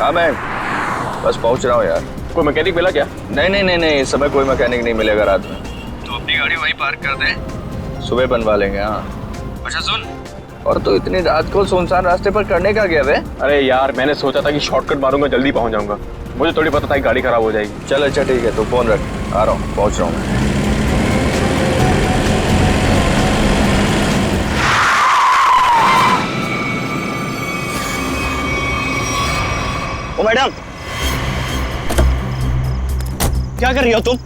हाँ मैं बस पहुंच रहा हूँ यार। कोई मैकेनिक मिला क्या? नहीं, इस समय कोई मैकेनिक नहीं मिलेगा रात में। तो अपनी गाड़ी वहीं पार्क कर दे, सुबह बनवा लेंगे। हाँ अच्छा सुन, और तो इतनी रात को सुनसान रास्ते पर करने का गया वे? अरे यार मैंने सोचा था कि शॉर्टकट मारूंगा, जल्दी पहुंच जाऊंगा। मुझे थोड़ी पता था कि गाड़ी खराब हो जाएगी। चल अच्छा ठीक है, तो फोन रख, आ रहा हूँ, पहुंच रहा हूँ मैं। ओ मैडम, क्या कर रही हो तुम?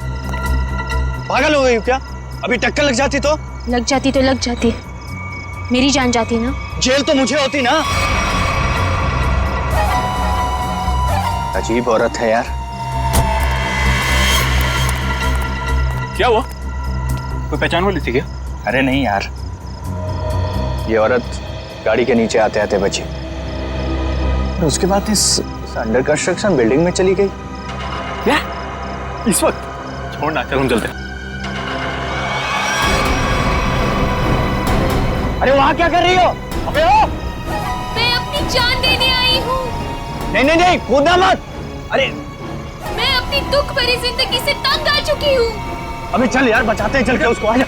पागल हो गई हो क्या? अभी टक्कर लग जाती तो? लग जाती, मेरी जान जाती ना। जेल तो मुझे होती ना। अजीब औरत है यार। क्या हुआ? कोई पहचान वाली थी क्या? अरे नहीं यार, ये औरत गाड़ी के नीचे आते आते बची और उसके बाद इस अंडर कंस्ट्रक्शन बिल्डिंग में चली गई। क्या? इस वक्त? छोड़ना, चल हम चलते हैं। अरे वहां क्या कर रही हो? अबे ओ! मैं अपनी जान देने आई हूँ। नहीं, कूदना मत। अरे मैं अपनी दुख भरी जिंदगी से तंग आ चुकी हूँ। अबे चल यार, बचाते हैं, चल के उसको। आजा।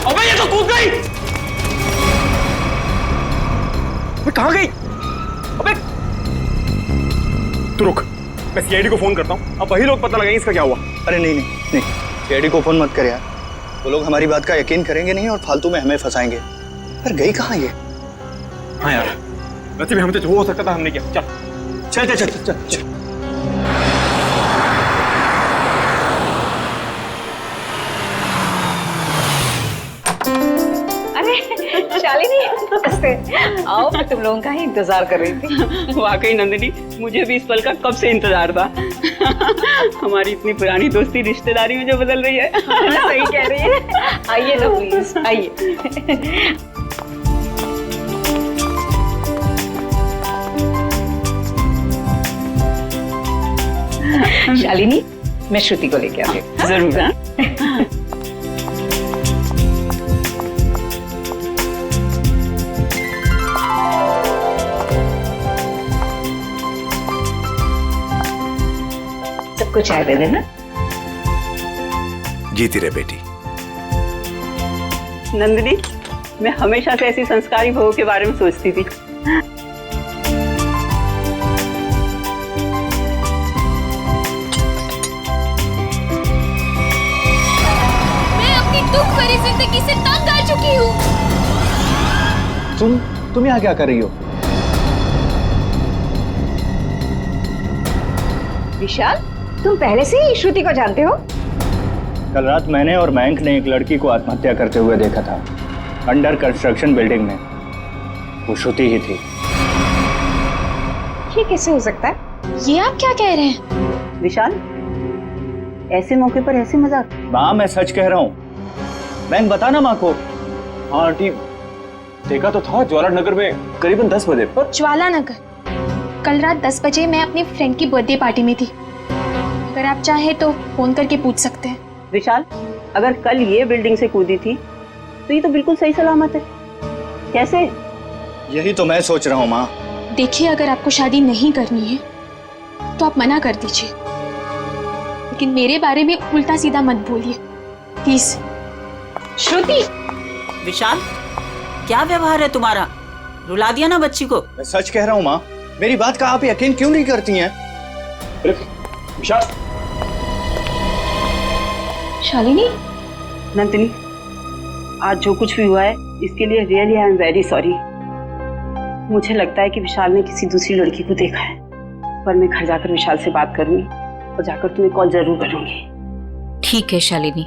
अबे ये तो कूद गई। अबे कहाँ गई? अबे तू रुक, मैं सीआईडी को फोन करता हूँ। अब वही लोग पता लगाएंगे इसका क्या हुआ। अरे नहीं, सीआईडी को फोन मत कर यार। वो लोग हमारी बात का यकीन करेंगे नहीं और फालतू में हमें फंसाएंगे। पर गई कहाँ ये? हाँ यार, वैसे भी हमें तो जो हो सकता था हमने किया। चल। शालिनी, नमस्ते। आओ, मैं तुम लोगों का ही इंतजार कर रही थी। वाकई नंदिनी, मुझे भी इस पल का कब से इंतजार था। हमारी इतनी पुरानी दोस्ती रिश्तेदारी में जो बदल रही है। सही कह रही है। आइए ना प्लीज, आइए। शालिनी, मैं श्रुति को लेके आती हूँ। जरूर। हाँ? सबको चाय दे देना। जीती रहे बेटी। नंदिनी, मैं हमेशा से ऐसी संस्कारी बहू के बारे में सोचती थी। मैं अपनी दुख भरी जिंदगी से तंग आ चुकी हूँ। तुम यहाँ क्या कर रही हो? विशाल, तुम पहले से ही श्रुति को जानते हो? कल रात मैंने और मयंक ने एक लड़की को आत्महत्या करते हुए देखा था, अंडर कंस्ट्रक्शन बिल्डिंग में। वो श्रुति ही थी। ये कैसे हो सकता है? ये आप क्या कह रहे हैं? विशाल, ऐसे मौके पर ऐसे मजाक? माँ, मैं सच कह रहा हूँ। मयंक, बता ना माँ को। हाँ आंटी, देखा तो था ज्वाला नगर में करीबन 10 बजे। ज्वाला नगर? कल रात 10 बजे मैं अपनी फ्रेंड की बर्थडे पार्टी में थी। अगर आप चाहे तो फोन करके पूछ सकते हैं। विशाल, अगर कल ये बिल्डिंग से कूदी थी तो ये तो बिल्कुल सही सलामत है। कैसे? यही तो मैं सोच रहा हूँ माँ। देखिए, अगर आपको शादी नहीं करनी है तो आप मना कर दीजिए, लेकिन मेरे बारे में उल्टा सीधा मत बोलिए प्लीज। श्रुति! विशाल, क्या व्यवहार है तुम्हारा? रुला दिया ना बच्ची को। मैं सच कह रहा हूँ माँ, मेरी बात का आप यकीन क्यों नहीं करती हैं? विशाल। शालिनी, नंदिनी, आज जो कुछ भी हुआ है इसके लिए really I am very sorry. मुझे लगता है कि विशाल ने किसी दूसरी लड़की को देखा है, पर मैं घर जाकर विशाल से बात करूंगी और जाकर तुम्हें कॉल जरूर करूंगी। ठीक है शालिनी।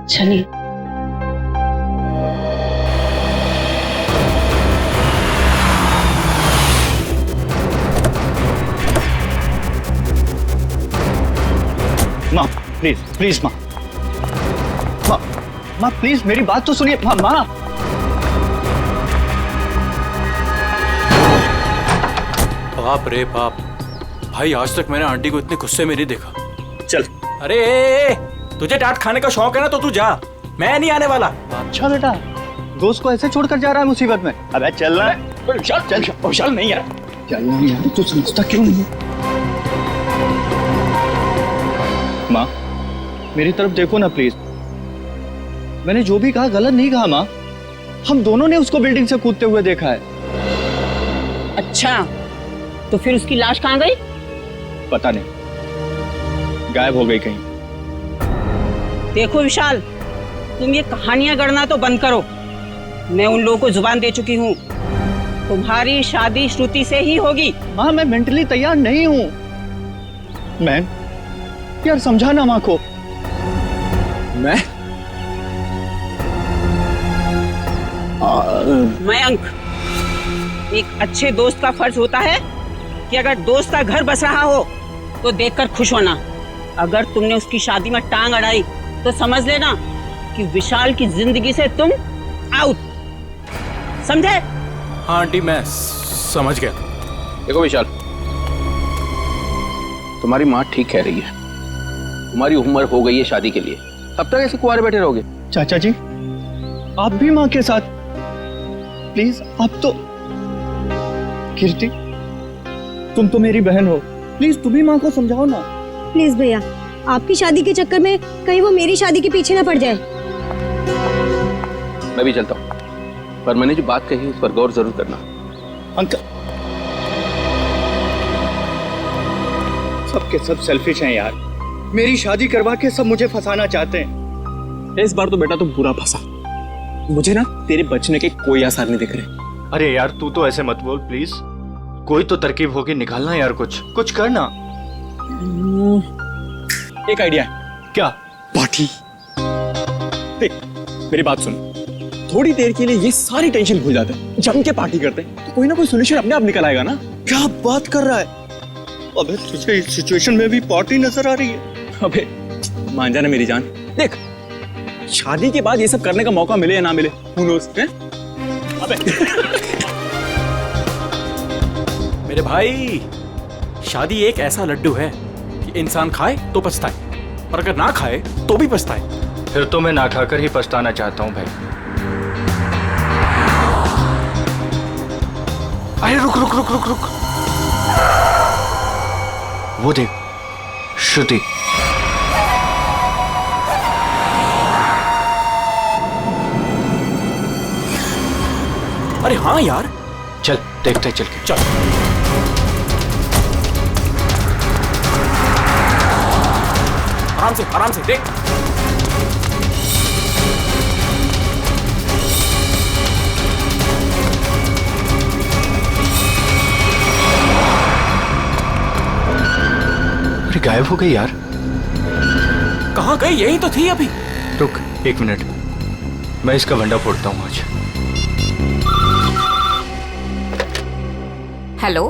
चलिए। माँ प्लीज माँ, माँ प्लीज मेरी बात तो सुनिए। माँ बाप रे बाप, भाई आज तक मैंने आंटी को इतने गुस्से में नहीं देखा। चल अरे तुझे डांट खाने का शौक है ना तो तू जा, मैं नहीं आने वाला। अच्छा बेटा, दोस्त को ऐसे छोड़कर जा रहा है मुसीबत में। अबे चल रहा है, चल विशाल नहीं यार, चल यार, तू समझता क्यों नहीं? माँ मेरी तरफ देखो ना प्लीज। मैंने जो भी कहा गलत नहीं कहा माँ। हम दोनों ने उसको बिल्डिंग से कूदते हुए देखा है। अच्छा, तो फिर उसकी लाश कहाँ गई? पता नहीं, गायब हो गई कहीं। देखो विशाल, तुम ये कहानियां गढ़ना तो बंद करो। मैं उन लोगों को जुबान दे चुकी हूँ, तुम्हारी शादी श्रुति से ही होगी। माँ मैं मेंटली तैयार नहीं हूँ। मैम यार समझाना माँ को। मयंक, एक अच्छे दोस्त का फर्ज होता है कि अगर दोस्त का घर बस रहा हो तो देखकर खुश होना। अगर तुमने उसकी शादी में टांग अड़ाई तो समझ लेना कि विशाल की जिंदगी से तुम आउट, समझे? हाँ आंटी मैं समझ गया। देखो विशाल, तुम्हारी माँ ठीक कह रही है, तुम्हारी उम्र हो गई है शादी के लिए, तब तक ऐसे कुंवारे बैठे रहोगे? चाचा जी आप भी माँ के साथ प्लीज। आप तो कीर्ति, तुम तो मेरी बहन हो, प्लीज तुम भी माँ को समझाओ ना। प्लीज भैया, आपकी शादी के चक्कर में कहीं वो मेरी शादी के पीछे ना पड़ जाए। मैं भी चलता हूँ, पर मैंने जो बात कही उस पर गौर जरूर करना। अंकल सब के सब सेल्फिश हैं यार। मेरी शादी करवा के सब मुझे फंसाना चाहते हैं। इस बार तो बेटा तुम पूरा फंसा। मुझे ना तेरे बचने के कोई आसार नहीं दिख रहे। अरे यार तू तो ऐसे मत बोल प्लीज। कोई तो तरकीब होगी, निकालना यार, कुछ करना। एक आइडिया है। क्या? पार्टी। देख मेरी बात सुन, थोड़ी देर के लिए ये सारी टेंशन भूल जाते हैं, जम के पार्टी करते हैं तो कोई ना कोई सोल्यूशन अपने आप निकल आएगा ना। क्या बात कर रहा है? अबे तुझे इस सिचुएशन में भी पार्टी नजर आ रही है? अबे मान जाना मेरी जान, देख शादी के बाद ये सब करने का मौका मिले या ना मिले, who knows, हैं? अबे मेरे भाई, शादी एक ऐसा लड्डू है कि इंसान खाए तो पछताए और अगर ना खाए तो भी पछताए। फिर तो मैं ना खाकर ही पछताना चाहता हूँ भाई। अरे रुक रुक रुक रुक रुक, वो देख श्रुति। अरे हाँ यार, चल देखते चल के। चल आराम से देख। अरे गायब हो गई यार। कहाँ गई? यही तो थी अभी। रुक 1 मिनट, मैं इसका भंडा फोड़ता हूँ आज। हेलो।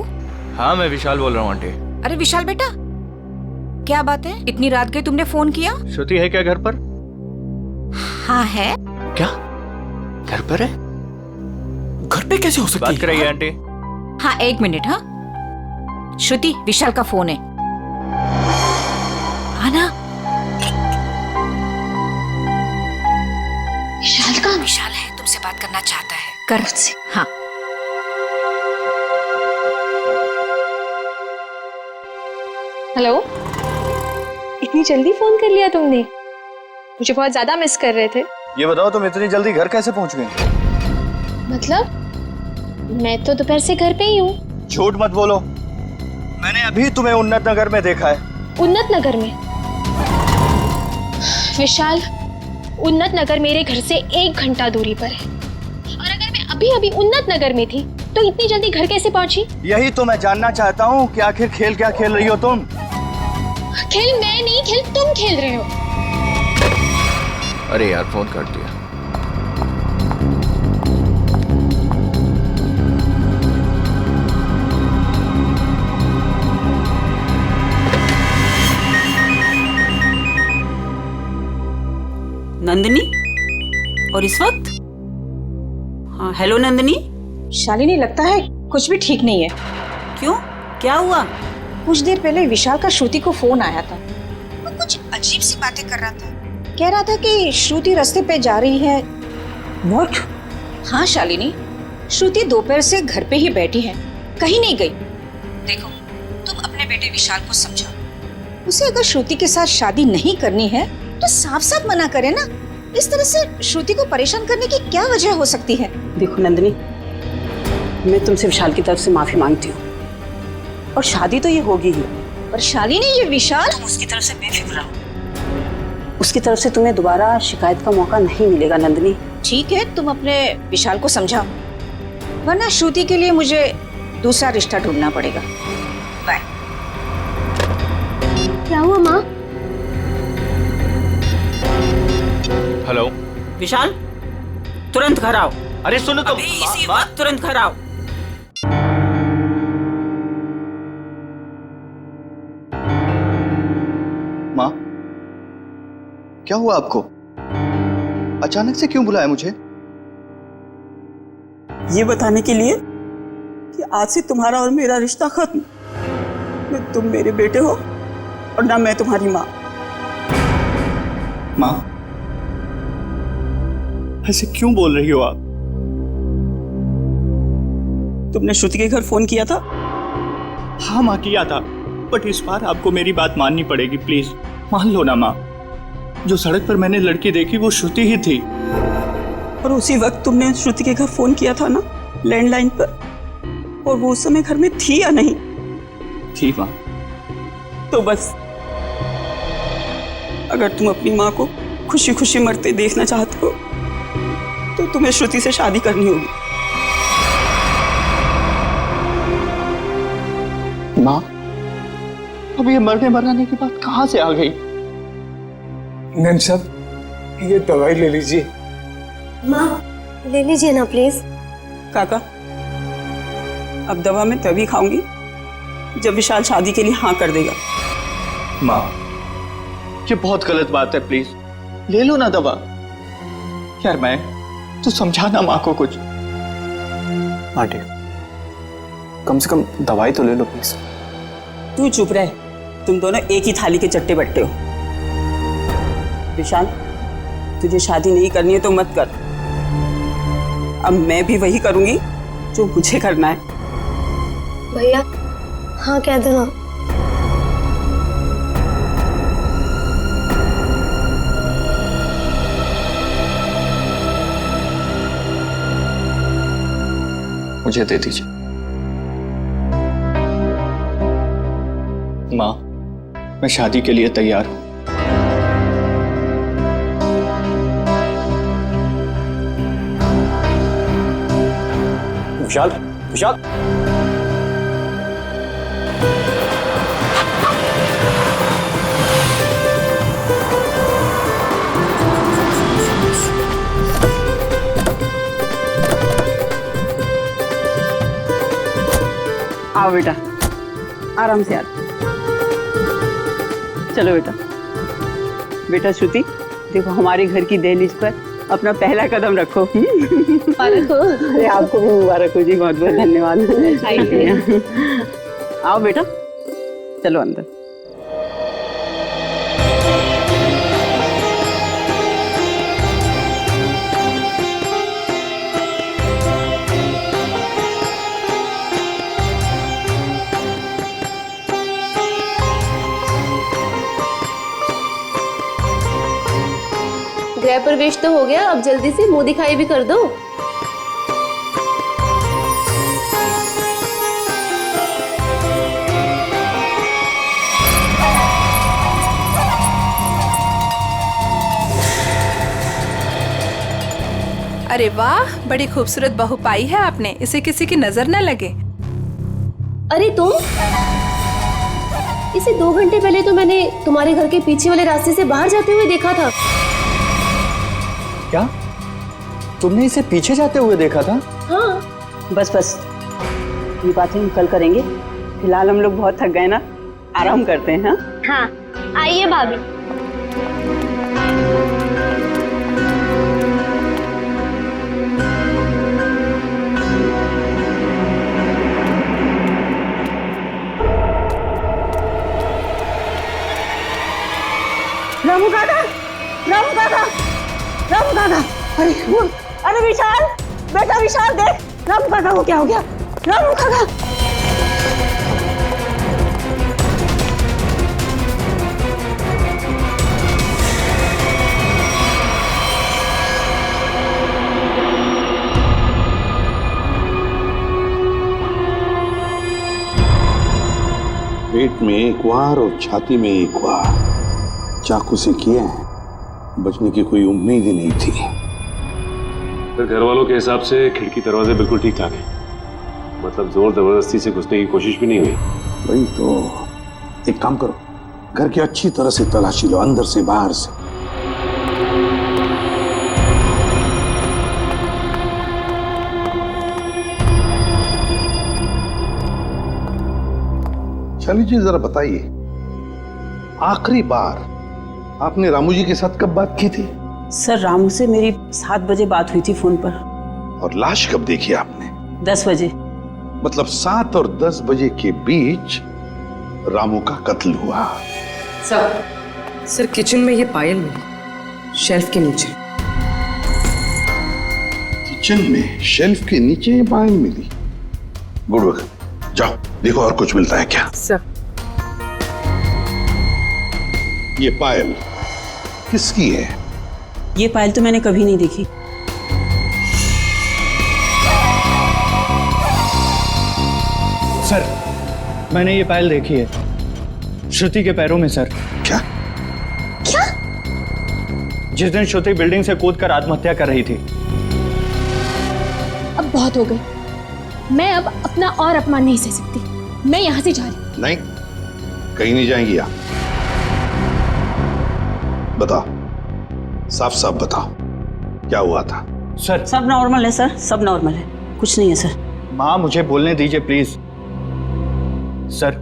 हाँ मैं विशाल बोल रहा हूँ आंटी। अरे विशाल बेटा, क्या बात है? इतनी रात गई तुमने फोन किया? श्रुति है क्या घर पर? हाँ है। क्या घर पर है? घर पे कैसे हो सकती बात कराइए आंटी। हाँ 1 मिनट। हाँ श्रुति, विशाल का फोन है, आना। विशाल का? विशाल है, तुमसे बात करना चाहता है, कर मुझसे। हाँ हेलो, इतनी जल्दी फोन कर लिया तुमने? मुझे बहुत ज्यादा मिस कर रहे थे। ये बताओ तुम इतनी जल्दी घर कैसे पहुंच गई? मतलब मैं तो दोपहर से घर पे ही हूँ। झूठ मत बोलो, मैंने अभी तुम्हें उन्नत नगर में देखा है। उन्नत नगर में? विशाल, उन्नत नगर मेरे घर से 1 घंटा दूरी पर है, और अगर मैं अभी अभी उन्नत नगर में थी तो इतनी जल्दी घर कैसे पहुंची? यही तो मैं जानना चाहता हूँ कि आखिर खेल क्या खेल रही हो तुम? खेल मैं नहीं, खेल तुम खेल रहे हो। अरे यार फोन कर दिया। नंदिनी, और इस वक्त? हाँ हेलो नंदिनी। शालिनी, लगता है कुछ भी ठीक नहीं है। क्यों, क्या हुआ? कुछ देर पहले विशाल का श्रुति को फोन आया था। कुछ अजीब सी बातें कर रहा था। कह रहा था कि श्रुति रास्ते पे जा रही है। व्हाट? हाँ शालिनी, श्रुति दोपहर से घर पे ही बैठी है, कहीं नहीं गई। देखो, तुम अपने बेटे विशाल को समझाओ। उसे अगर श्रुति के साथ शादी नहीं करनी है तो साफ साफ मना करे ना। इस तरह से श्रुति को परेशान करने की क्या वजह हो सकती है? देखो नंदिनी, मैं तुमसे विशाल की तरफ से माफी मांगती हूँ, और शादी तो ये होगी ही। पर शालिनी, ये विशाल, तुम उसकी तरफ से बेफिक्र रहो। उसकी तरफ से तुम्हें दोबारा शिकायत का मौका नहीं मिलेगा नंदिनी। ठीक है, तुम अपने विशाल को समझाओ, वरना श्रुति के लिए मुझे दूसरा रिश्ता ढूंढना पड़ेगा। बाय। क्या हुआ माँ? हेलो विशाल, तुरंत घर आओ। अरे सुनो तो अभी इसी वक्त तुरंत घर आओ। माँ, क्या हुआ आपको? अचानक से क्यों बुलाया मुझे? ये बताने के लिए कि आज से तुम्हारा और मेरा रिश्ता खत्म। न तुम मेरे बेटे हो और ना मैं तुम्हारी माँ। माँ, ऐसे क्यों बोल रही हो आप? तुमने श्रुति के घर फोन किया था? हाँ माँ, किया था, बट इस बार आपको मेरी बात माननी पड़ेगी, प्लीज मान लो ना माँ। जो सड़क पर मैंने लड़की देखी वो श्रुति ही थी। और उसी वक्त तुमने श्रुति के घर फोन किया था ना, लैंडलाइन पर, और वो उस समय घर में थी या नहीं? थी माँ। तो बस, अगर तुम अपनी माँ को खुशी खुशी मरते देखना चाहते हो तो तुम्हें श्रुति से शादी करनी होगी। माँ, अब ये मरने मराने की बात कहाँ से आ गई? नैन साहब, ये दवाई ले लीजिए। माँ, ले लीजिए ना प्लीज। काका, अब दवा मैं तभी खाऊंगी जब विशाल शादी के लिए हाँ कर देगा। माँ, ये बहुत गलत बात है, प्लीज ले लो ना दवा। यार मैं, तू समझाना माँ को कुछ। आंटी, कम से कम दवाई तो ले लो प्लीज। तू चुप रह, तुम दोनों एक ही थाली के चट्टे बट्टे हो। विशाल, तुझे शादी नहीं करनी है तो मत कर। अब मैं भी वही करूंगी जो मुझे करना है। भैया, हाँ कह दो ना। मुझे दे दीजिए। माँ, मैं शादी के लिए तैयार हूं। विशाल, विशाल, आओ बेटा, आराम से आ। चलो बेटा। बेटा श्रुति, देखो हमारे घर की दहलीज पर अपना पहला कदम रखो। अरे आपको भी मुबारक हो जी, बहुत बहुत धन्यवाद। आओ बेटा, चलो अंदर। गृह प्रवेश तो हो गया, अब जल्दी से मुंह दिखाई भी कर दो। अरे वाह, बड़ी खूबसूरत बहू पाई है आपने, इसे किसी की नजर न लगे। अरे तुम, इसे 2 घंटे पहले तो मैंने तुम्हारे घर के पीछे वाले रास्ते से बाहर जाते हुए देखा था। क्या तुमने इसे पीछे जाते हुए देखा था? हाँ। बस बस, ये बातें हम कल करेंगे, फिलहाल हम लोग बहुत थक गए ना, आराम करते हैं। हाँ हाँ, आइए भाभी। रामू काका, रामू काका, रामू काका, अरे विशाल, बेटा विशाल देख, रामू काका को क्या हो गया? रामू काका। पेट में एक वार और छाती में एक वार चाकू से किए हैं। बचने की कोई उम्मीद ही नहीं थी। फिर घर वालों के हिसाब से खिड़की दरवाजे बिल्कुल ठीक ठाक है, मतलब जोर जबरदस्ती से घुसने की कोशिश भी नहीं हुई। वही तो, एक काम करो, घर की अच्छी तरह से तलाशी लो, अंदर से बाहर से। शाली जी जरा बताइए, आखिरी बार आपने रामू जी के साथ कब बात की थी? सर रामू से मेरी 7 बजे बात हुई थी फोन पर। और लाश कब देखी आपने? 10 बजे। मतलब 7 और 10 बजे के बीच रामू का कत्ल हुआ। सर किचन में ये पायल मिली, शेल्फ के नीचे। किचन में शेल्फ के नीचे ये पायल मिली? गुड वर्क, जाओ देखो और कुछ मिलता है क्या। सर ये पायल किसकी है? ये पायल तो मैंने कभी नहीं देखी। सर मैंने ये पायल देखी है, श्रुति के पैरों में सर। क्या? क्या? जिस दिन श्रुति बिल्डिंग से कूदकर आत्महत्या कर रही थी। अब बहुत हो गई, मैं अब अपना और अपमान नहीं सह सकती, मैं यहाँ से जा रही। नहीं, कहीं नहीं जाएंगी आप। बताओ, साफ साफ बताओ, क्या हुआ था? सर सब नॉर्मल है सर, सब नॉर्मल है, कुछ नहीं है सर। माँ मुझे बोलने दीजिए प्लीज। सर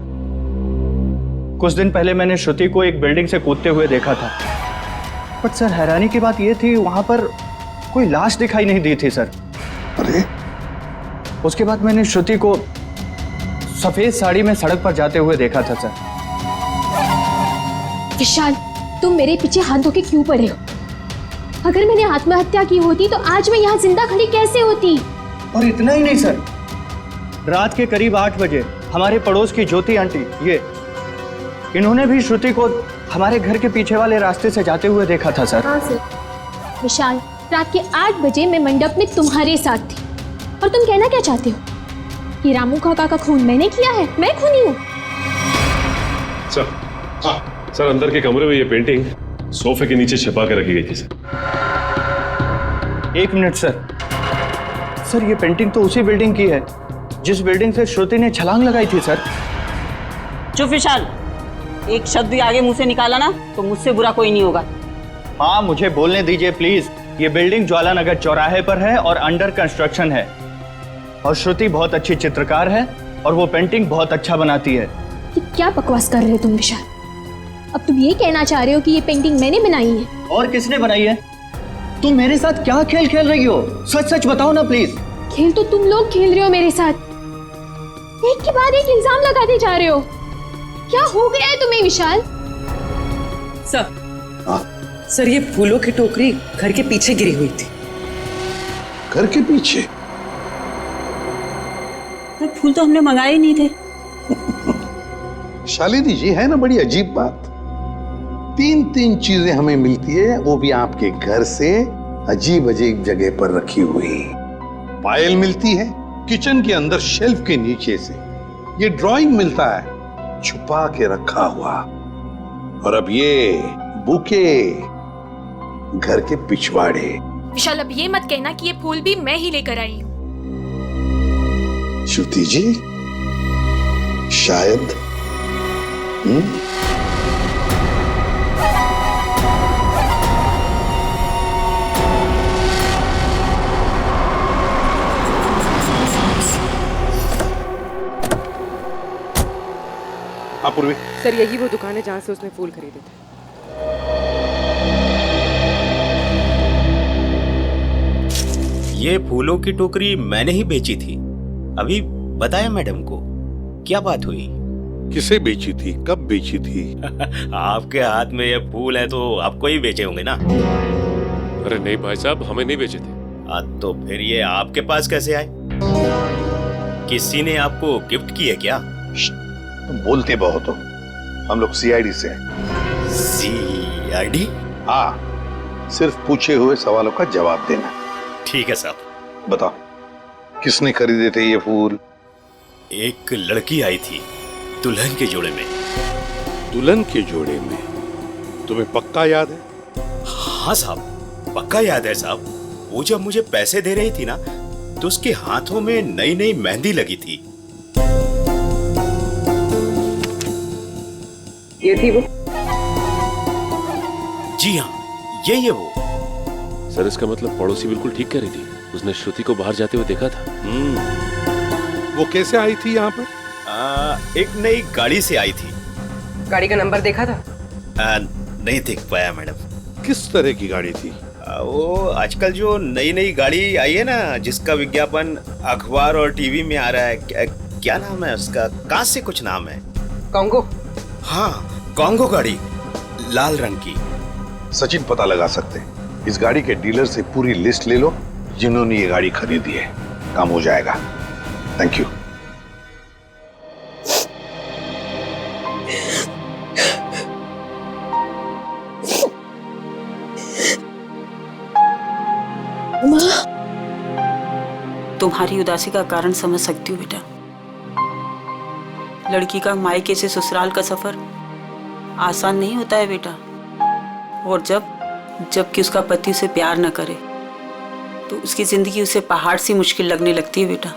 कुछ दिन पहले मैंने श्रुति को एक बिल्डिंग से कूदते हुए देखा था, बट सर हैरानी की बात यह थी वहां पर कोई लाश दिखाई नहीं दी थी सर। अरे उसके बाद मैंने श्रुति को सफेद साड़ी में सड़क पर जाते हुए देखा था सर। विशाल तुम मेरे पीछे हाथ धो के क्यों पड़े हो? अगर मैंने आत्महत्या की होती तो आज मैं यहाँ जिंदा खड़ी कैसे होती? और इतना ही नहीं सर, रात के करीब 8 बजे हमारे पड़ोस की ज्योति आंटी, इन्होंने भी श्रुति को हमारे घर के पीछे वाले रास्ते से जाते हुए देखा था सर। हाँ सर। विशाल रात के 8 बजे मैं मंडप में तुम्हारे साथ थी, और तुम कहना क्या चाहते हो कि रामू काका का खून मैंने किया है? मैं खूनी हूँ? सर अंदर के कमरे में ये पेंटिंग सोफे के नीचे छिपा के रखी गई थी सर। 1 minute sir. सर ये पेंटिंग तो उसी बिल्डिंग की है जिस बिल्डिंग से श्रुति ने छलांग लगाई थी सर। चुप विशाल, एक शब्द भी आगे मुंह से निकाला ना तो मुझसे बुरा कोई नहीं होगा। माँ मुझे बोलने दीजिए प्लीज। ये बिल्डिंग ज्वाला नगर चौराहे पर है और अंडर कंस्ट्रक्शन है, और श्रुति बहुत अच्छी चित्रकार है और वो पेंटिंग बहुत अच्छा बनाती है। ये क्या बकवास कर रहे हो तुम विशाल? अब तुम ये कहना चाह रहे हो कि ये पेंटिंग मैंने बनाई है? और किसने बनाई है? तुम मेरे साथ क्या खेल खेल रही हो? सच सच बताओ ना प्लीज। खेल तो तुम लोग खेल रहे हो मेरे साथ, एक के बाद एक इल्जाम लगाते जा रहे हो। क्या हो गया है तुम्हें विशाल? सर ये फूलों की टोकरी घर के पीछे गिरी हुई थी। घर के पीछे? फूल तो हमने मंगाए ही नहीं थे। शालिनी जी, है ना बड़ी अजीब बात, 3 चीजें हमें मिलती है, वो भी आपके घर से अजीब अजीब जगह पर रखी हुई। पायल मिलती है किचन के अंदर शेल्फ के नीचे से, ये ड्राइंग मिलता है छुपा के रखा हुआ, और अब ये बुके घर के पिछवाड़े। विशाल अब ये मत कहना कि ये फूल भी मैं ही लेकर आई हूँ। श्रुति जी शायद पूर्वी। सर यही वो दुकान है जहाँ से उसने फूल खरीदे थे। ये फूलों की टोकरी मैंने ही बेची थी। अभी बताया मैडम को, क्या बात हुई? किसे बेची थी, कब बेची थी? आपके हाथ में ये फूल है तो आपको ही बेचे होंगे ना? अरे नहीं भाई साहब, हमें नहीं बेचे थे। तो फिर ये आपके पास कैसे आए? किसी ने आपको गिफ्ट किए क्या? तुम बोलते बहुत हो। हम लोग सीआईडी से हैं। सीआईडी? हाँ, सिर्फ पूछे हुए सवालों का जवाब देना। ठीक है साहब। बताओ, किसने खरीदे थे ये फूल? एक लड़की आई थी दुल्हन के जोड़े में। दुल्हन के जोड़े में? तुम्हें पक्का याद है? हाँ साहब, पक्का याद है साहब। वो जब मुझे पैसे दे रही थी ना, तो उसके हाथों में नई नई मेहंदी लगी थी। ये थी वो? जी हाँ, यही है वो। सर इसका मतलब पड़ोसी बिल्कुल ठीक कह रही थी। उसने श्रुति को बाहर जाते हुए देखा था। वो कैसे आई थी यहाँ पर? एक नई गाड़ी से आई थी। गाड़ी का नंबर देखा था? नहीं देख पाया मैडम। किस तरह की गाड़ी थी? वो आजकल जो नई नई गाड़ी आई है ना, जिसका विज्ञापन अखबार और टीवी में आ रहा है, क्या नाम है उसका? कहाँ से कुछ नाम है। कॉन्गो? हाँ, कॉन्गो गाड़ी, लाल रंग की। सचिन पता लगा सकते हैं। इस गाड़ी के डीलर से पूरी लिस्ट ले लो जिन्होंने ये गाड़ी खरीदी है। काम हो जाएगा। Thank you. तुम्हारी उदासी का कारण समझ सकती हूँ बेटा। लड़की का मायके से ससुराल का सफर आसान नहीं होता है बेटा। और जबकि उसका पति उसे प्यार न करे तो उसकी जिंदगी उसे पहाड़ सी मुश्किल लगने लगती है बेटा।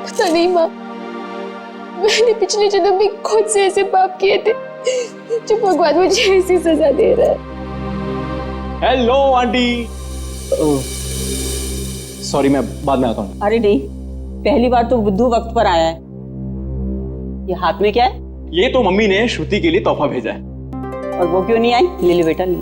पता नहीं माँ, मैंने पिछले जन्म में खुद से ऐसे पाप किए थे जो भगवान मुझे ऐसी सजा दे रहा है। Hello aunty. सॉरी, मैं बाद में आता हूँ। अरे नहीं, पहली बार तो बुद्धू वक्त पर आया है। ये हाथ में क्या है? ये तो मम्मी ने श्रुति के लिए तोहफा भेजा है। और वो क्यों नहीं आई? ले ले बेटा, ले।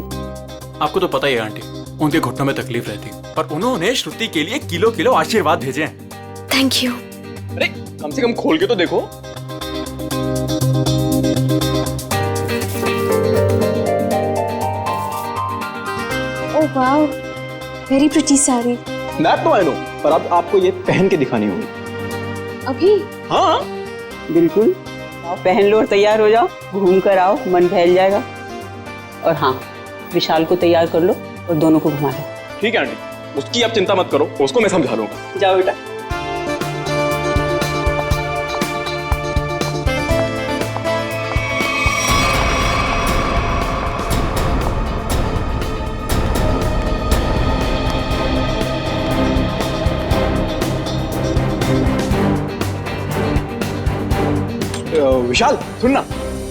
आपको तो पता ही है आंटी, उनके घुटनों में तकलीफ रहती, पर उन्होंने श्रुति के लिए किलो किलो आशीर्वाद भेजे हैं। Thank you. अरे कम से कम खोल के तो देखो। Oh wow, very pretty sari. That तो आई नो, पर अब आपको ये पहन के दिखानी होगी। अभी? हाँ बिल्कुल, आओ पहन लो और तैयार हो जाओ। घूम कर आओ, मन बहल जाएगा। और हाँ, विशाल को तैयार कर लो और दोनों को घुमा लो। ठीक है आंटी, उसकी आप चिंता मत करो, उसको मैं समझा लूंगा। जाओ बेटा। विशाल सुन ना,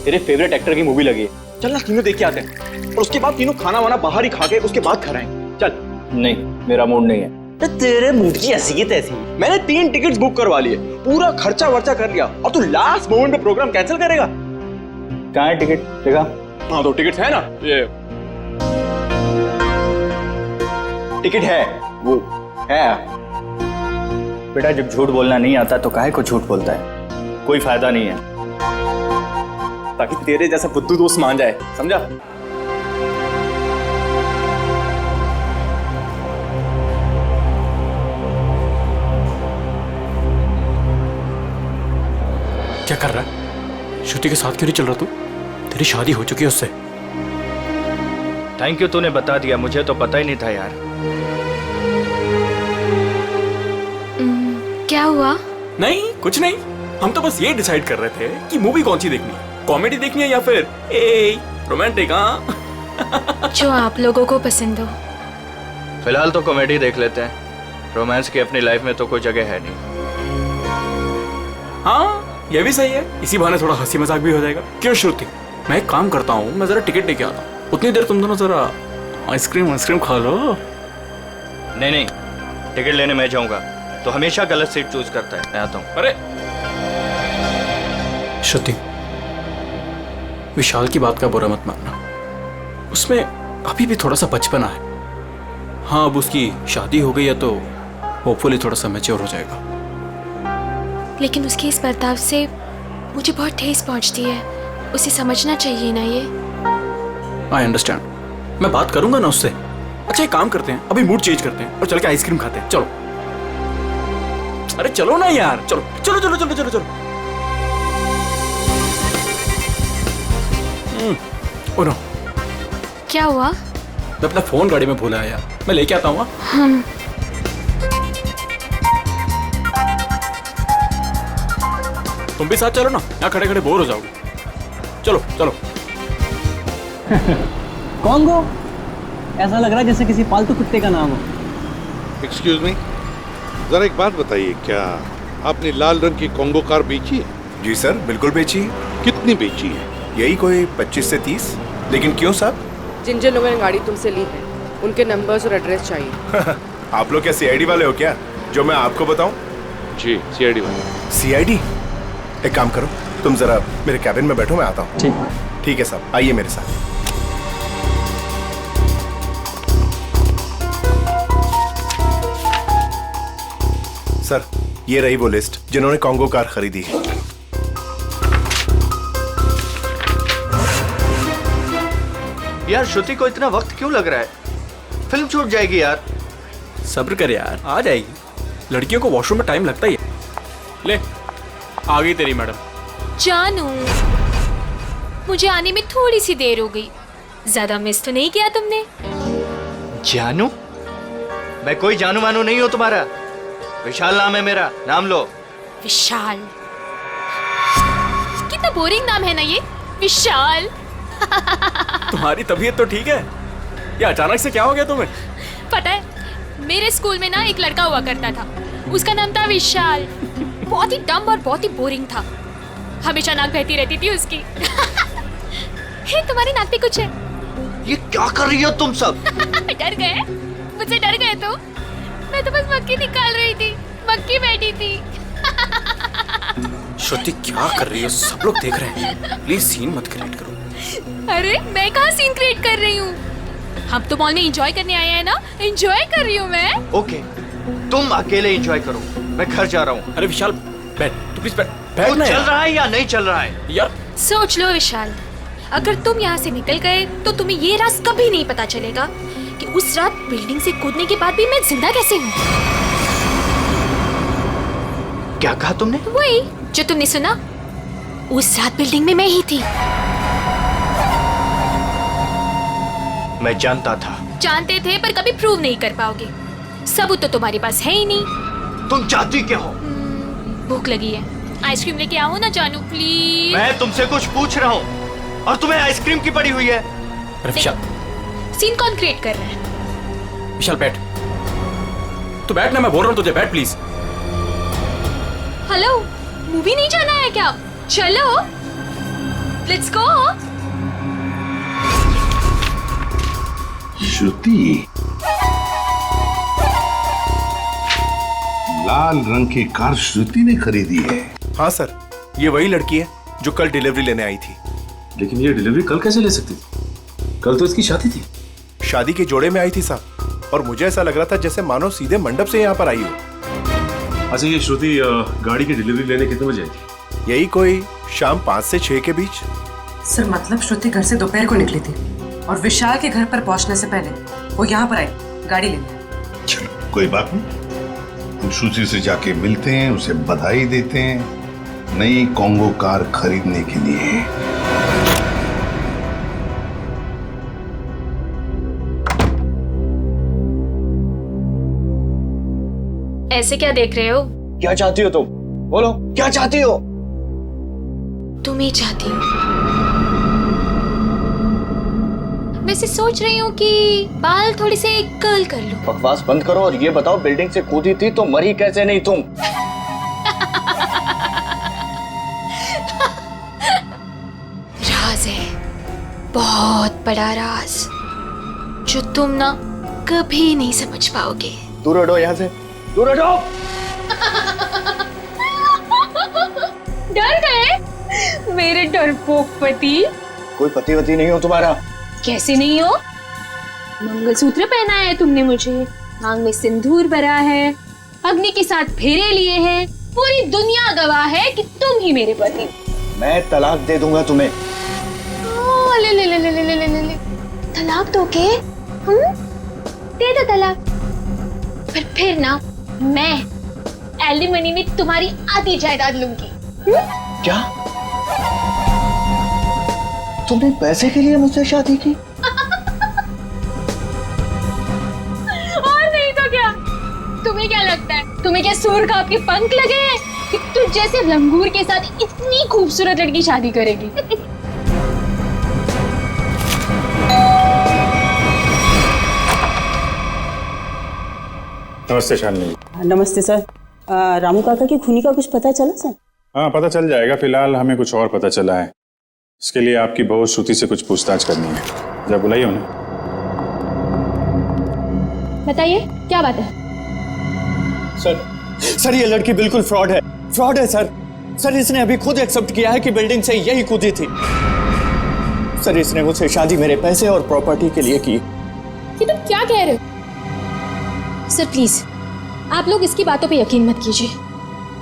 तेरे फेवरेट एक्टर की मूवी लगी है, चल ना तीनों देख के आते हैं। और उसके बाद तीनों खाना वाना बाहर ही खा के उसके बाद खाएंगे। चल। नहीं, मेरा मूड नहीं है। तो तेरे मूड की हैसियत ऐसी। मैंने 3 टिकट्स बुक करवा लिए, पूरा खर्चा वर्चा कर लिया, और तू लास्ट मोमेंट पे प्रोग्राम कैंसिल करेगा? कहाँ है टिकट? देखा? हाँ, 2 टिकट है ना, ये टिकट है, वो है। बेटा, जब झूठ बोलना नहीं आता तो काहे को झूठ बोलता है? कोई फायदा नहीं है। ताकि तेरे जैसा बुद्धू दोस्त मान जाए, समझा? क्या कर रहा है? श्रुति के साथ क्यों नहीं चल रहा तू? तेरी शादी हो चुकी है उससे। थैंक यू, तूने बता दिया, मुझे तो पता ही नहीं था यार। क्या हुआ? नहीं, कुछ नहीं। हम तो बस ये डिसाइड कर रहे थे कि मूवी कौन सी देखनी है, कॉमेडी देखनी है या फिर रोमांटिक। हाँ जो आप लोगों को पसंद हो। फिलहाल तो कॉमेडी देख लेते हैं, रोमांस की अपनी लाइफ में तो कोई जगह है नहीं। हाँ, ये भी सही है, इसी बहाने थोड़ा हंसी मजाक भी हो जाएगा। क्यों श्रुति, मैं एक काम करता हूँ, मैं जरा टिकट लेके आता हूँ, उतनी देर तुम दोनों जरा आइसक्रीम खा लो। नहीं नहीं, टिकट लेने मैं जाऊंगा तो हमेशा गलत सीट चूज करता है। मैं आता हूँ। अरे श्रुति, विशाल की बात का बुरा मत मानना, उसमें अभी भी थोड़ा सा बचपना है। हाँ, अब उसकी शादी हो गई है तो होपफुली थोड़ा सा मैच्योर हो जाएगा। लेकिन उसके इस बर्ताव से मुझे बहुत ठेस पहुंचती है। उसे समझना चाहिए ना ये। आई अंडरस्टैंड, मैं बात करूंगा ना उससे। अच्छा एक काम करते हैं, अभी मूड चेंज करते हैं और चल के आइसक्रीम खाते हैं। चलो, अरे चलो ना यार, चलो चलो चलो चलो चलो चलो। ओ नो, क्या हुआ? मैं अपना फोन गाड़ी में भूला है यार, मैं लेके आता हूँ। हाँ। तुम भी साथ चलो ना, यहाँ खड़े खड़े बोर हो जाओगे। चलो चलो। कॉन्गो, ऐसा लग रहा है जैसे किसी पालतू कुत्ते का नाम हो। एक्सक्यूज मी, जरा एक बात बताइए, क्या आपने लाल रंग की कॉन्गो कार बेची है? जी सर, बिल्कुल बेची है। कितनी बेची है? यही कोई 25 से 30। लेकिन क्यों साहब? जिन जिन लोगों ने गाड़ी तुमसे ली है उनके नंबर्स और एड्रेस चाहिए। आप लोग क्या सीआईडी वाले हो क्या, जो मैं आपको बताऊं? जी सीआईडी वाले। सीआईडी? एक काम करो, तुम जरा मेरे कैबिन में बैठो, मैं आता हूँ। ठीक है साहब, आइए मेरे साथ। सर, ये रही वो लिस्ट जिन्होंने कॉन्गो कार खरीदी है। यार श्रुति को इतना वक्त क्यों लग रहा है? फिल्म छूट जाएगी यार। सब्र कर यार, आ जाएगी। लड़कियों को वॉशरूम में टाइम लगता ही है। ले, आ गई तेरी मैडम। जानू, मुझे आने में थोड़ी सी देर हो गई। ज्यादा मिस तो नहीं किया तुमने? जानू? मैं कोई जानू मानू नहीं हूं तुम्हारा। विशाल नाम है मेरा, नाम लो। विशाल? कितना बोरिंग नाम है ना ये, विशाल। तुम्हारी तबीयत तो ठीक है? ये अचानक से क्या हो गया तुम्हें? पता है, मेरे स्कूल में ना एक लड़का हुआ करता था, उसका नाम था विशाल। बहुत ही डम और बहुत ही बोरिंग था। हमेशा नाक बहती रहती थी उसकी। हे, तुम्हारी नाक पे कुछ है? ये क्या कर रही हो तुम सब? डर गए? मुझसे डर गए तुम? मैं तो बस मक्खी निकाल रही थी, मक्खी बैठी थी। श्रुति क्या कर रही है, सब लोग देख रहे हैं। प्लीज सीन मत क्रिएट करो। अरे मैं कहाँ सीन क्रिएट कर रही हूँ? हम तो मॉल में एंजॉय करने आए हैं ना, एंजॉय कर रही हूँ मैं। ओके, तुम अकेले एंजॉय करो, मैं घर जा रहा हूँ। अरे विशाल बैठ, तू प्लीज बैठ। तो चल रहा है या नहीं चल रहा है यार? सोच लो विशाल, अगर तुम यहाँ से निकल गए तो तुम्हें ये राज कभी नहीं पता चलेगा कि उस रात बिल्डिंग से कूदने के बाद भी मैं जिंदा कैसे हूँ। क्या कहा तुमने? वही जो तुमने सुना। उस रात बिल्डिंग में मैं ही थी। मैं जानता था। जानते थे पर कभी प्रूव नहीं कर पाओगे। सबूत तो तुम्हारे पास है ही नहीं। तुम चाहती क्या हो? भूख लगी है, आइसक्रीम लेके आओ ना जानू प्लीज। मैं तुमसे कुछ पूछ रहा हूँ और तुम्हें आइसक्रीम की पड़ी हुई है। अरे विशाल, सीन कौन क्रिएट कर रहा है? विशाल बैठ, तू बैठ ना, मैं बोल रहा हूँ तुझे, बैठ प्लीज। हेलो, मूवी नहीं जाना है क्या? चलो, लेट्स गो। श्रुति, लाल रंग की कार श्रुति ने खरीदी है? हाँ सर, ये वही लड़की है जो कल डिलीवरी लेने आई थी। लेकिन ये डिलीवरी कल कैसे ले सकती थी? कल तो इसकी शादी थी। शादी के जोड़े में आई थी साहब, और मुझे ऐसा लग रहा था जैसे मानो सीधे मंडप से यहाँ पर आई हो। अच्छा, ये श्रुति गाड़ी की डिलीवरी लेने कितने बजे आई थी? यही कोई शाम 5 से 6 के बीच। सर मतलब श्रुति घर से दोपहर को निकली थी और विशाल के घर पर पहुंचने से पहले वो यहाँ पर आई गाड़ी लेने। चलो कोई बात नहीं, हम श्रुति से जाके मिलते हैं, उसे बधाई देते हैं नई कॉन्गो कार खरीदने के लिए। ऐसे क्या देख रहे हो? क्या चाहती हो तुम? बोलो, क्या चाहती हो? तुम ही चाहती हो। वैसे सोच रही हूँ कि बाल थोड़ी से कर्ल कर लूं। बकवास बंद करो और ये बताओ, बिल्डिंग से कूदी थी तो मरी कैसे नहीं तुम? राज है, बहुत बड़ा राज, जो तुम ना कभी नहीं समझ पाओगे। दूर हटो यहाँ से, दूर हटो। डर गए मेरे डरपोक पति? कोई पति वती नहीं हो तुम्हारा। कैसे नहीं हो? मंगलसूत्र पहना है तुमने मुझे, मांग में सिंदूर भरा है, अग्नि के साथ फेरे लिए हैं, पूरी दुनिया गवाह है कि तुम ही मेरे पति। मैं तलाक दे दूंगा तुम्हें। ले ले ले ले ले ले ले ले तलाक दोगे? दे दो तलाक, पर फिर ना मैं एलिमनी में तुम्हारी आधी जायदाद लूंगी। क्या? तुमने पैसे के लिए मुझसे शादी की? और नहीं तो क्या? तुम्हें क्या लगता है, तुम्हें क्या सूर का आपके पंख लगे हैं कि तुझ जैसे लंगूर के साथ इतनी खूबसूरत लड़की शादी करेगी? नमस्ते शालिनी। नमस्ते सर। रामू काका की खूनी का कुछ पता चला सर? हाँ, पता चल जाएगा। फिलहाल हमें कुछ और पता चला है। इसके लिए आपकी बहू श्रुति से कुछ पूछताछ करनी है। जब बुलाइए उन्हें। बताइए क्या बात है? सर ये लड़की बिल्कुल फ्रॉड है सर। सर इसने अभी खुद एक्सेप्ट किया है कि बिल्डिंग से यही कूदी थी। सर इसने मुझसे शादी मेरे पैसे और प्रॉपर्टी के लिए की। कि तुम क्या कह रहे हो? सर प्लीज आप लोग इसकी बातों पे यकीन मत कीजिए।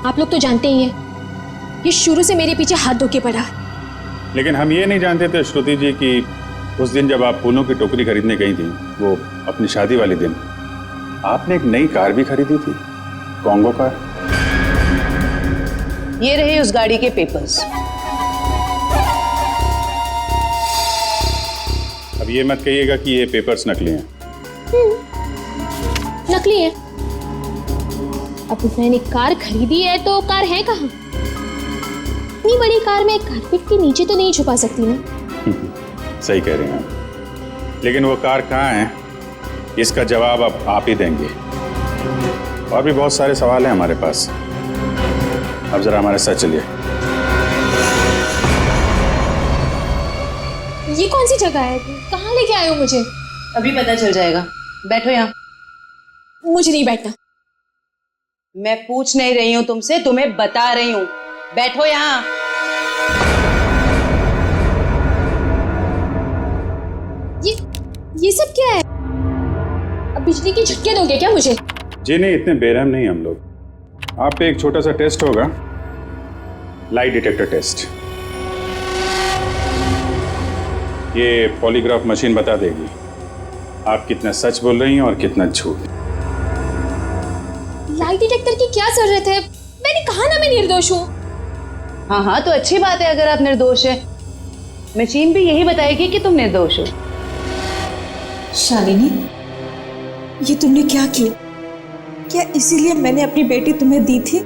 आप लोग तो जानते ही हैं ये शुरू से मेरे पीछे हाथ धो के पड़ा। लेकिन हम ये नहीं जानते थे श्रुति जी कि उस दिन जब आप फूलों की टोकरी खरीदने गई थी, वो अपनी शादी वाले दिन, आपने एक नई कार भी खरीदी थी, कॉन्गो कार। ये रहे उस गाड़ी के पेपर्स। अब ये मत कहिएगा कि ये पेपर्स नकली हैं। नकली है? अब मैंने कार खरीदी है तो कार है कहाँ? इतनी बड़ी कार में कारपेट के नीचे तो नहीं छुपा सकती ना। सही कह रहे हैं आप। लेकिन वो कार कहाँ है, इसका जवाब अब आप ही देंगे। और भी बहुत सारे सवाल हैं हमारे पास। अब जरा हमारे साथ चलिए। ये कौन सी जगह है? कहाँ लेके आए हो मुझे? अभी पता चल जाएगा। बैठो यहाँ। मुझे नहीं बैठना। मैं पूछ नहीं रही हूँ तुमसे, तुम्हें बता रही हूँ। बैठो यहाँ। ये सब क्या है? अब बिजली के झटके दोगे क्या मुझे? जी नहीं, इतने बेरहम नहीं हम लोग। आप पे एक छोटा सा टेस्ट होगा, लाई डिटेक्टर टेस्ट। ये पॉलीग्राफ मशीन बता देगी आप कितना सच बोल रही हैं और कितना झूठ। लाई डिटेक्टर की क्या जरूरत है? मैंने कहा ना मैं निर्दोष हूँ। हाँ तो अच्छी बात है अगर आप निर्दोष है। मशीन भी यही बताएगी कि तुम निर्दोष हो। शालिनी, ये तुमने क्या किया? क्या इसीलिए मैंने अपनी बेटी तुम्हें दी थी?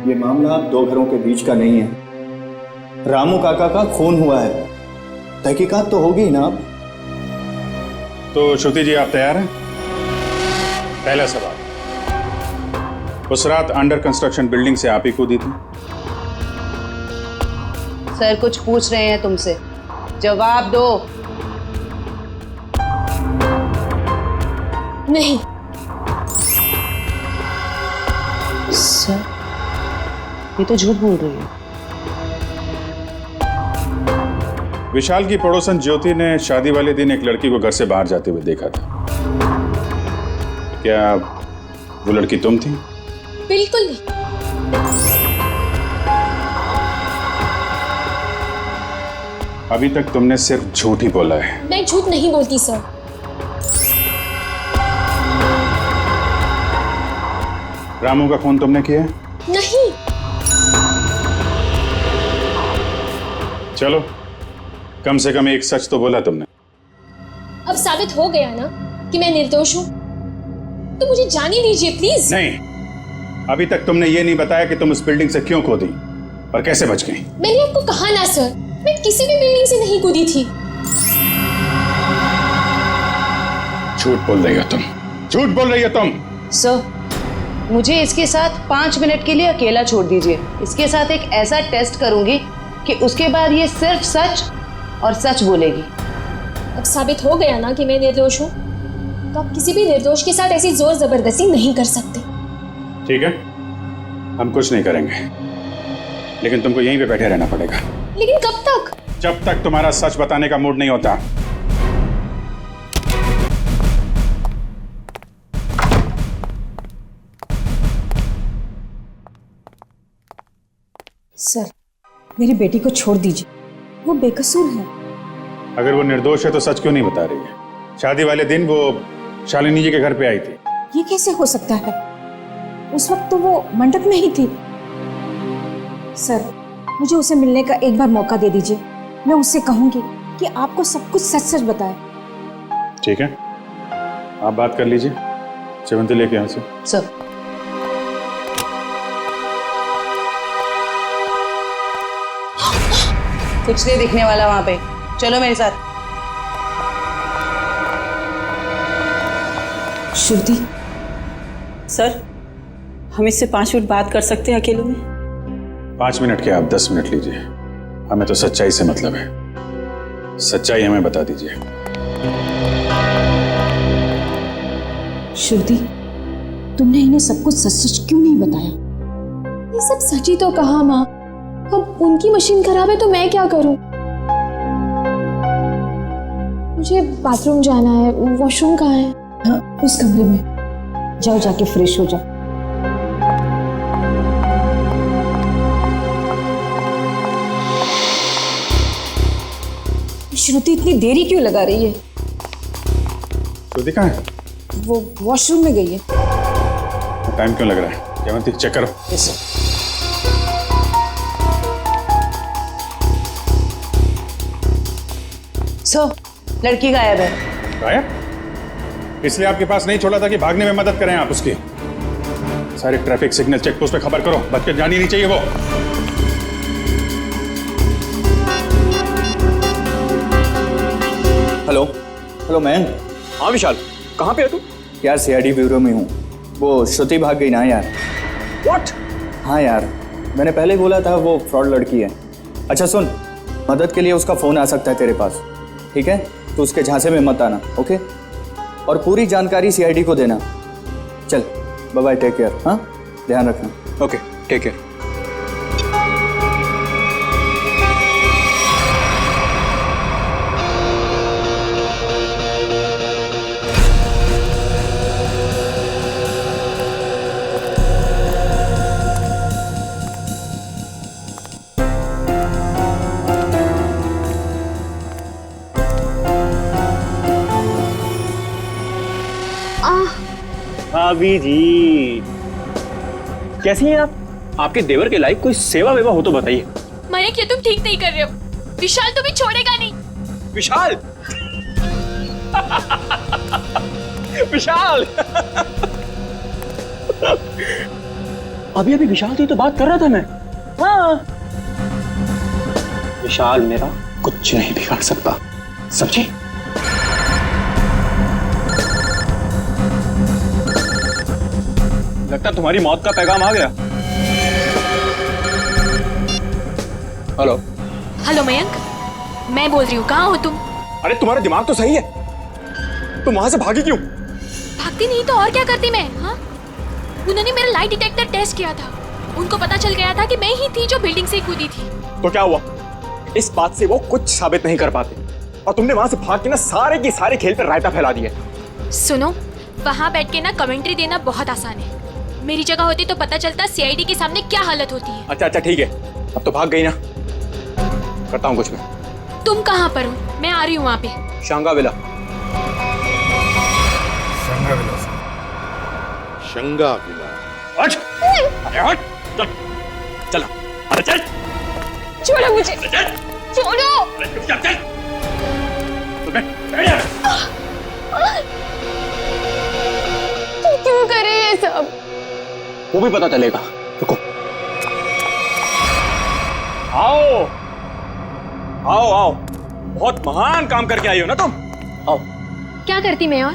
ये मामला दो घरों के बीच का नहीं है। रामू काका का खून हुआ है, तहकीकात तो होगी ना। तो श्रुति जी आप तैयार हैं? पहला सवाल, उस रात अंडर कंस्ट्रक्शन बिल्डिंग से आप ही कूदी थी? सर कुछ पूछ रहे हैं तुमसे, जवाब दो। नहीं। सर ये तो झूठ बोल रही है। विशाल की पड़ोसन ज्योति ने शादी वाले दिन एक लड़की को घर से बाहर जाते हुए देखा था। क्या वो लड़की तुम थी? बिल्कुल नहीं। अभी तक तुमने सिर्फ झूठ ही बोला है। मैं झूठ नहीं बोलती सर। रामू का खून तुमने किया है? नहीं। चलो, कम से कम एक सच तो बोला तुमने। अब साबित हो गया ना कि मैं निर्दोष हूँ, तो मुझे जाने दीजिए प्लीज। नहीं, अभी तक तुमने ये नहीं बताया कि तुम उस बिल्डिंग से क्यों कूदी और कैसे बच गई। मैंने आपको कहा ना सर, मैं किसी भी बिल्डिंग से नहीं कूदी थी। झूठ बोल रही हो तुम, झूठ बोल रही हो तुम। सर मुझे इसके साथ 5 मिनट के लिए अकेला छोड़ दीजिए। इसके साथ एक ऐसा टेस्ट करूंगी कि उसके बाद ये सिर्फ सच और सच बोलेगी। अब साबित हो गया ना कि मैं निर्दोष हूँ, तो आप किसी भी निर्दोष के साथ ऐसी जोर जबरदस्ती नहीं कर सकते। ठीक है, हम कुछ नहीं करेंगे, लेकिन तुमको यहीं पे बैठे रहना पड़ेगा। लेकिन कब तक? जब तक तुम्हारा सच बताने का मूड नहीं होता। सर, मेरी बेटी को छोड़ दीजिए, वो बेकसूर है। अगर वो निर्दोष है तो सच क्यों नहीं बता रही है? शादी वाले दिन वो शालिनी जी के घर पे आई थी। ये कैसे हो सकता है? उस वक्त तो वो मंडप में ही थी। सर, मुझे उसे मिलने का एक बार मौका दे दीजिए। मैं उससे कहूंगी कि आपको सब कुछ सच सच बताए। ठीक है, आप बात कर लीजिए। सेवंती लेके यहाँ से। सर, कुछ नहीं दिखने वाला वहां पे, चलो मेरे साथ। श्रुति सर, हम इससे 5 मिनट बात कर सकते हैं अकेले में? 5 मिनट के आप 10 मिनट लीजिए, हमें तो सच्चाई से मतलब है। सच्चाई हमें बता दीजिए। श्रुति, तुमने इन्हें सब कुछ सच सच क्यों नहीं बताया? ये सब सच ही तो कहा माँ। अब उनकी मशीन खराब है तो मैं क्या करूं? मुझे बाथरूम जाना है। वॉशरूम कहाँ है? हाँ, उस कमरे में जाओ, जाके फ्रेश हो जाओ। श्रुति इतनी देरी क्यों लगा रही है? श्रुति कहाँ है? वो वॉशरूम में गई है। टाइम क्यों लग रहा है? जयवंती चेक करो। Yes sir. लड़की गायब है। गायब? इसलिए आपके पास नहीं छोड़ा था कि भागने में मदद करें आप उसकी। सारे ट्रैफिक सिग्नल चेक पोस्ट पे खबर करो, बच के जानी नहीं चाहिए वो। Hello hello man. हाँ विशाल, कहाँ पे है तू? यार सीआईडी ब्यूरो में हूँ। वो श्रुति भाग गई ना यार। व्हाट? हाँ यार, मैंने पहले बोला था वो फ्रॉड लड़की है। अच्छा सुन, मदद के लिए उसका फ़ोन आ सकता है तेरे पास, ठीक है? तो उसके झांसे में मत आना, ओके? और पूरी जानकारी सीआईडी को देना। चल बाय बाय, टेक केयर। हाँ, ध्यान रखना। Okay, take care. भाभी जी कैसी हैं आप? आपके देवर के लायक कोई सेवा वेवा हो तो बताइए। मयंक, ये तुम ठीक नहीं कर रहे हो। विशाल तुम्हें छोड़ेगा नहीं। विशाल विशाल अभी अभी विशाल से तो बात कर रहा था मैं। हाँ, विशाल मेरा कुछ नहीं बिगाड़ सकता, समझे? लगता तुम्हारी मौत का पैगाम आ गया। हेलो हेलो मयंक, मैं बोल रही हूँ, कहाँ हो तुम? अरे तुम्हारा दिमाग तो सही है, तुम वहां से भागी क्यों? भागती नहीं तो और क्या करती मैं? हाँ, उन्होंने मेरा लाइट डिटेक्टर टेस्ट किया था। उनको पता चल गया था कि मैं ही थी जो बिल्डिंग से कूदी थी। तो क्या हुआ? इस बात से वो कुछ साबित नहीं कर पाते और तुमने वहां से भाग के ना सारे के सारे खेल पर रायता फैला दिया। सुनो, वहां बैठ के ना कमेंट्री देना बहुत आसान है। मेरी जगह होती तो पता चलता सीआईडी के सामने क्या हालत होती है। अच्छा अच्छा ठीक है, अब तो भाग गई ना, करता हूँ कुछ मैं। तुम कहाँ पर हो? मैं आ रही हूँ वहाँ पे। शंगाविला। शंगाविला। हट! अरे हट! चल, चल, अरे चल! छोड़ो मुझे, छोड़ो! चल, चल! तू क्यों करे ये सब? वो भी पता चलेगा, रुको। आओ आओ आओ, बहुत महान काम करके आई हो ना तुम। आओ। क्या करती मैं? और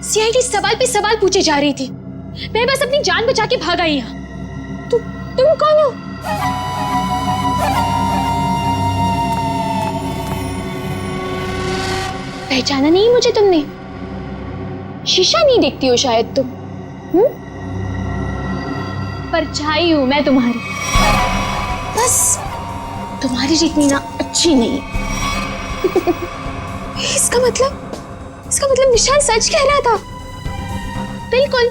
सीआईडी सवाल पे सवाल पूछे जा रही थी, मैं बस अपनी जान बचा के भाग आई यहाँ। तुम कौन हो? पहचाना नहीं मुझे तुमने? शीशा नहीं देखती हो शायद तुम? परछाई हूं मैं तुम्हारी, बस तुम्हारी जितनी ना अच्छी नहीं। इसका मतलब निशान सच कह रहा था। बिल्कुल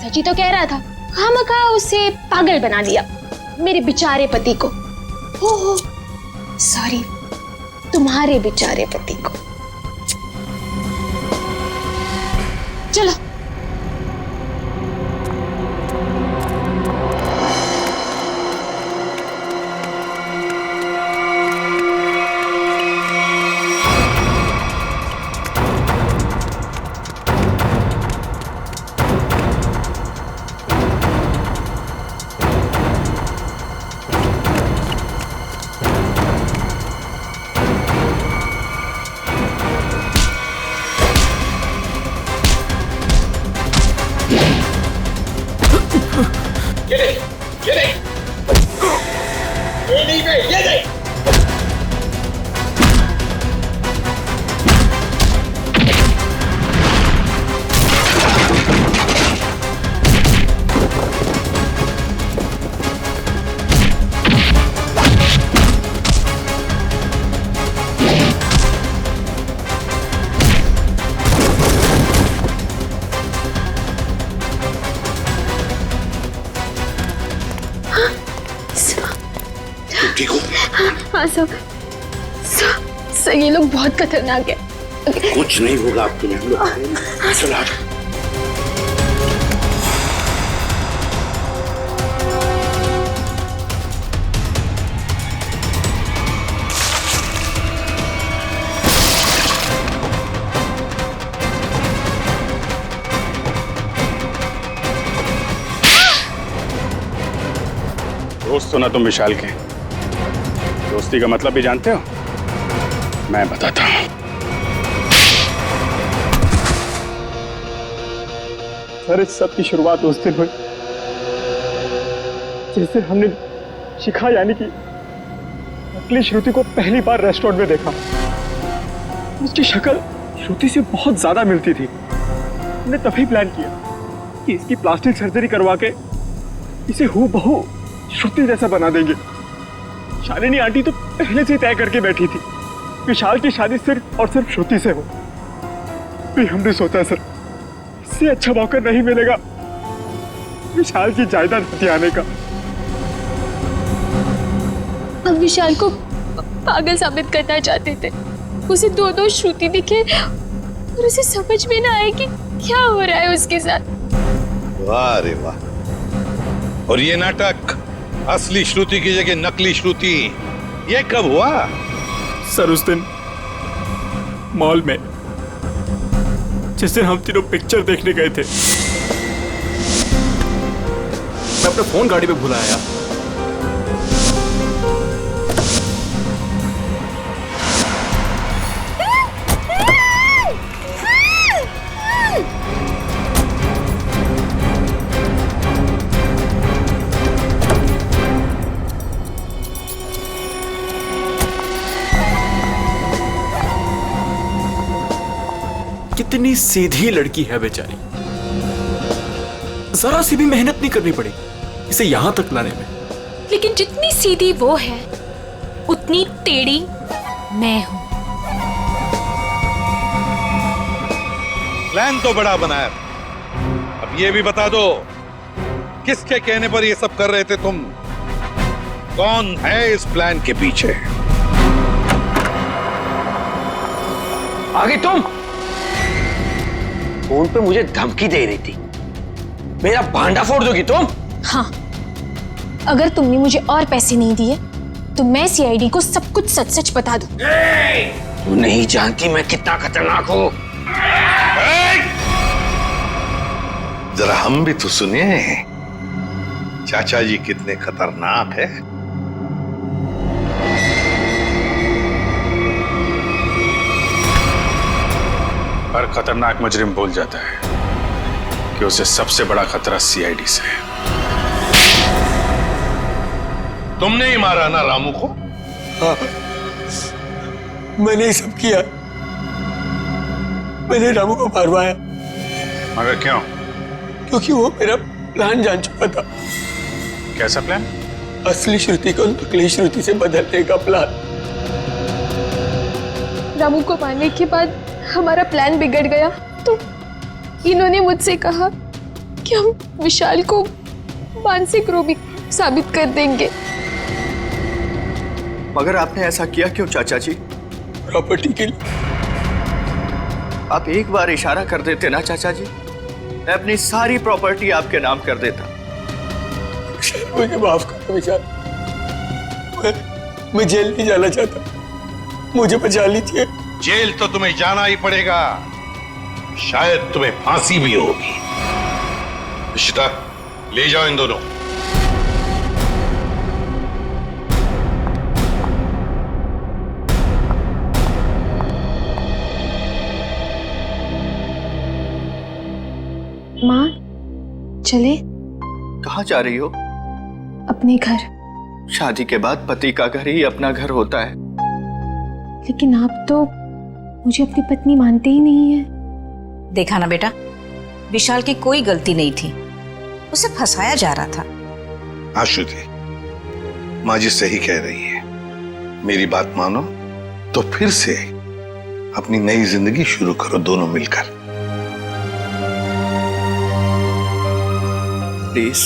सच ही तो कह रहा था, खामखा उसे पागल बना दिया। मेरे बेचारे पति को। हो सॉरी, तुम्हारे बेचारे पति को। चलो। ठीक हो? हाँ सर, ये लोग बहुत खतरनाक है। कुछ नहीं होगा आपके लिए। चलो आ जाओ। दोस्त हो ना तुम विशाल के? दोस्ती का मतलब भी जानते हो? मैं बताता हूं। सर, इस सब की शुरुआत उस दिन हुई जिस दिन हमने शिखा यानी कि नकली श्रुति को पहली बार रेस्टोरेंट में देखा। उसकी शक्ल श्रुति से बहुत ज्यादा मिलती थी। हमने तभी प्लान किया कि इसकी प्लास्टिक सर्जरी करवा के इसे हूबहू श्रुति जैसा बना देंगे। शालिनी आंटी तो पहले से तय करके बैठी थी, विशाल की शादी सिर्फ और सिर्फ श्रुति से हो। फिर हमने सोचा सर, इससे अच्छा मौका नहीं मिलेगा विशाल की जायदाद हथियाने का। हम विशाल को पागल साबित करना चाहते थे। उसे दो श्रुति दिखे और उसे समझ में ना आए कि क्या हो रहा है उसके साथ। वाह रे वाह। और ये नाटक असली श्रुति की जगह नकली श्रुति, ये कब हुआ? सर, उस दिन मॉल में जिस दिन हम तीनों पिक्चर देखने गए थे। मैं अपना फोन गाड़ी पे भूला आया। कितनी सीधी लड़की है बेचारी, जरा सी भी मेहनत नहीं करनी पड़ी इसे यहां तक लाने में। लेकिन जितनी सीधी वो है उतनी टेढ़ी मैं हूं। प्लान तो बड़ा बनाया, अब ये भी बता दो किसके कहने पर ये सब कर रहे थे तुम? कौन है इस प्लान के पीछे? आगे तुम फोन पे मुझे धमकी दे रही थी, मेरा भांडा फोड़ दोगी तुम? हाँ, अगर तुमने मुझे और पैसे नहीं दिए तो मैं सीआईडी को सब कुछ सच सच बता दूं। तू नहीं जानती मैं कितना खतरनाक हूं। जरा हम भी तो सुनिए चाचा जी कितने खतरनाक है। हर खतरनाक मुजरिम भूल जाता है कि उसे सबसे बड़ा खतरा सीआईडी से है। तुमने ही मारा ना रामू को? हाँ, मैंने ही सब किया। मैंने रामू को मारवाया। मगर क्यों? क्योंकि वो मेरा प्लान जान चुका था। कैसा प्लान? असली श्रुति को नकली श्रुति से बदलने का प्लान। रामू को मारने के बाद हमारा प्लान बिगड़ गया तो इन्होंने मुझसे कहा कि हम विशाल को मानसिक रोग साबित कर देंगे। मगर आपने ऐसा किया क्यों चाचा जी? प्रॉपर्टी के लिए। आप एक बार इशारा कर देते ना चाचा जी, मैं अपनी सारी प्रॉपर्टी आपके नाम कर देता। मुझे माफ कर दो विशाल, मैं जेल नहीं जाना चाहता, मुझे बचा लीजिए। जेल तो तुम्हें जाना ही पड़ेगा, शायद तुम्हें फांसी भी होगी। इशिता, ले जाओ इन दोनों। माँ, चले? कहाँ जा रही हो? अपने घर। शादी के बाद पति का घर ही अपना घर होता है। लेकिन आप तो मुझे अपनी पत्नी मानते ही नहीं है। देखा ना बेटा, विशाल की कोई गलती नहीं थी, उसे फंसाया जा रहा था। हाँ श्रुति, माँ जी सही कह रही है। मेरी बात मानो तो फिर से अपनी नई जिंदगी शुरू करो दोनों मिलकर। प्लीज